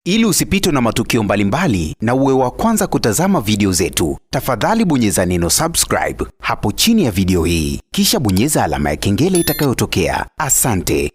Ili usipitwe na matukio mbalimbali na uwe wa kwanza kutazama video zetu, tafadhali bonyeza neno subscribe hapo chini ya video hii, kisha bonyeza alama ya kengele itakayotokea. Asante.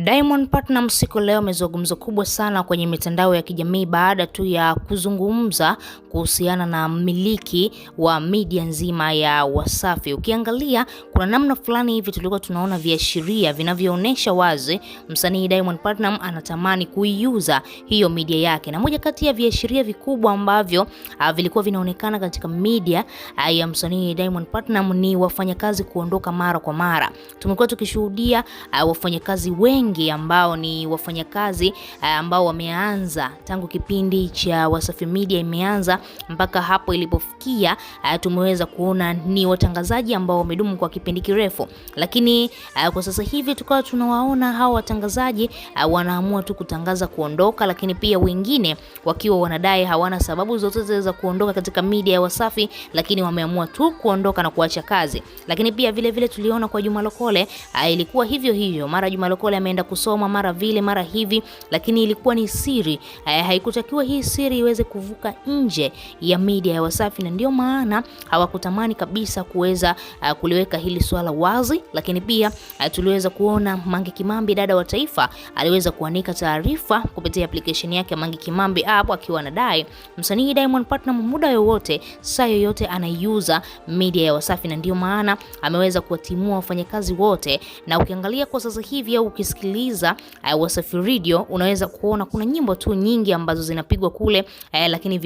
Diamond Platnumz siku leo amezungumza kubwa sana kwenye mitandao ya kijamii baada tu ya kuzungumza kuhusiana na mmiliki wa media nzima ya Wasafi. Ukiangalia kuna namna fulani hivi tulikuwa tunaona viashiria vinavyoonyesha wazi msanii Diamond Platnumz anatamani kuiuza hiyo media yake. Na moja kati ya viashiria vikubwa ambavyo vilikuwa vinaonekana katika media ya msanii Diamond Platnumz ni wafanyakazi kuondoka mara kwa mara. Tumekuwa tukishuhudia wafanyakazi wengi ambao ni wafanyakazi ambao wameanza tangu kipindi cha Wasafi Media imeanza mpaka hapo ilipofikia, tumeweza kuona ni watangazaji ambao wamedumu kwa kipindi kirefu, lakini kwa sasa hivi tukawa tunawaona hao watangazaji wanaamua tu kutangaza kuondoka, lakini pia wengine wakiwa wanadai hawana sababu zozote za kuondoka katika media ya Wasafi, lakini wameamua tu kuondoka na kuacha kazi. Lakini pia vile vile tuliona kwa Juma Lokole ilikuwa hivyo hivyo, mara Juma Lokole ameenda kusoma mara vile mara hivi, lakini ilikuwa ni siri. Haikutakiwa hii siri iweze kuvuka nje ya media ya Wasafi, na ndio maana hawakutamani kabisa kuweza kuliweka hili swala wazi. Lakini pia tuliweza kuona Mange Kimambi, dada wa taifa, aliweza kuanika taarifa kupitia application yake ya Mange Kimambi app, akiwa anadai msanii Diamond Platnumz muda yoyote saa yoyote anaiuza media ya Wasafi, na ndio maana ameweza kuwatimua wafanyakazi wote. Na ukiangalia kwa sasa hivi au ukisikiliza Wasafi Radio unaweza kuona kuna nyimbo tu nyingi ambazo zinapigwa kule, lakini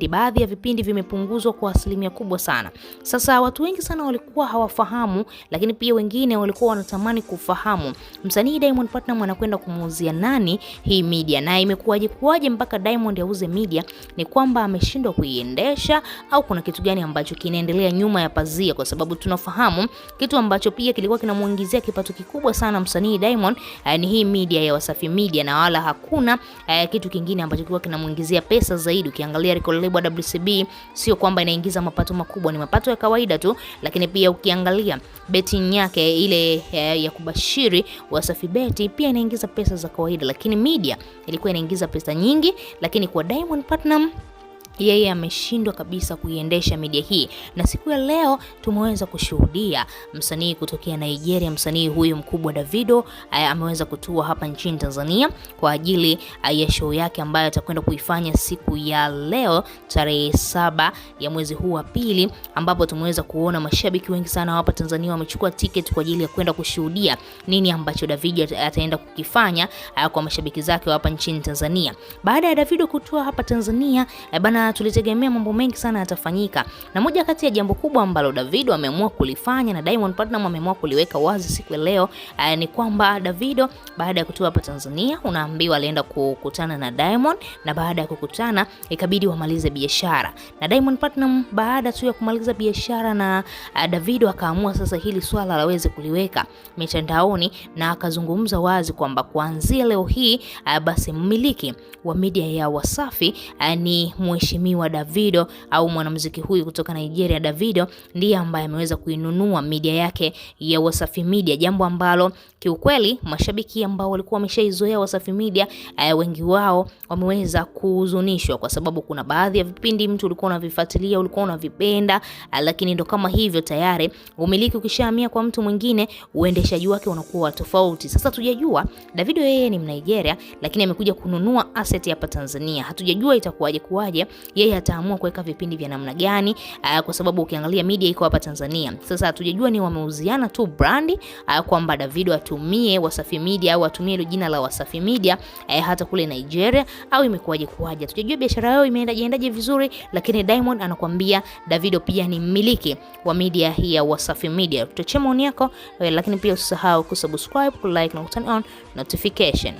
baadhi ya vipindi vimepunguzwa kwa asilimia kubwa sana. Sasa watu wengi sana walikuwa hawafahamu, lakini pia wengine walikuwa wanatamani kufahamu msanii Diamond Platnumz anakwenda kumuuzia nani hii media, na imekuwaje mpaka Diamond auze media. Ni kwamba ameshindwa kuiendesha au kuna kitu gani ambacho kinaendelea nyuma ya pazia? Kwa sababu tunafahamu kitu ambacho pia kilikuwa kinamuingizia kipato kikubwa sana msanii Diamond ni hii media ya Wasafi Media, na wala hakuna kitu kingine ambacho kilikuwa kinamuingizia pesa zaidi. Ukiangalia record label WCB sio kwamba inaingiza mapato makubwa, ni mapato ya kawaida tu. Lakini pia ukiangalia betting yake ile ya kubashiri Wasafi Bet pia inaingiza pesa za kawaida, lakini media ilikuwa inaingiza pesa nyingi. Lakini kwa Diamond Platnumz yeye ameshindwa kabisa kuiendesha media hii, na siku ya leo tumeweza kushuhudia msanii kutokea Nigeria, msanii huyu mkubwa Davido ameweza kutua hapa nchini Tanzania kwa ajili ya show yake ambayo atakwenda kuifanya siku ya leo tarehe 7 ya mwezi huu wa pili, ambapo tumeweza kuona mashabiki wengi sana hapa Tanzania wamechukua ticket kwa ajili ya kwenda kushuhudia nini ambacho Davido ataenda kukifanya kwa mashabiki zake hapa nchini Tanzania. Baada ya Davido kutua hapa Tanzania tulitegemea mambo mengi sana yatafanyika, na moja kati ya jambo kubwa ambalo Davido ameamua kulifanya na Diamond Platnumz ameamua kuliweka wazi siku ya leo ni kwamba Davido baada ya kutua hapa Tanzania, unaambiwa alienda kukutana na Diamond, na baada ya kukutana ikabidi wamalize biashara. Na Diamond Platnumz baada tu ya kumaliza biashara na Davido akaamua sasa hili swala laweze kuliweka mitandaoni, na akazungumza wazi kwamba kuanzia leo hii basi mmiliki wa media ya Wasafi ni mheshimiwa Davido, au mwanamuziki huyu kutoka Nigeria Davido ndiye ambaye ameweza kuinunua media yake ya Wasafi Media, jambo ambalo kiukweli mashabiki ambao walikuwa wameshaizoea Wasafi Media wengi wao wameweza kuhuzunishwa, kwa sababu kuna baadhi ya vipindi mtu ulikuwa unavifuatilia, ulikuwa unavipenda, lakini ndo kama hivyo tayari umiliki ukishahamia kwa mtu mwingine, uendeshaji wake unakuwa tofauti. Sasa tujajua Davido yeye ni Mnigeria, lakini amekuja kununua asset hapa Tanzania. Hatujajua itakuwaje yeye ataamua kuweka vipindi vya namna gani, kwa sababu ukiangalia media iko hapa Tanzania. Sasa hatujajua ni wameuziana tu brandi kwamba Davido atumie Wasafi Media au atumie ile jina la Wasafi Media hata kule Nigeria, au imekuwaje. Hatujajua biashara yao imeendaje vizuri, lakini Diamond anakuambia Davido pia ni mmiliki wa media hii ya Wasafi Media. Tuachie maoni yako, lakini pia usisahau kusubscribe, kulike na turn on notification.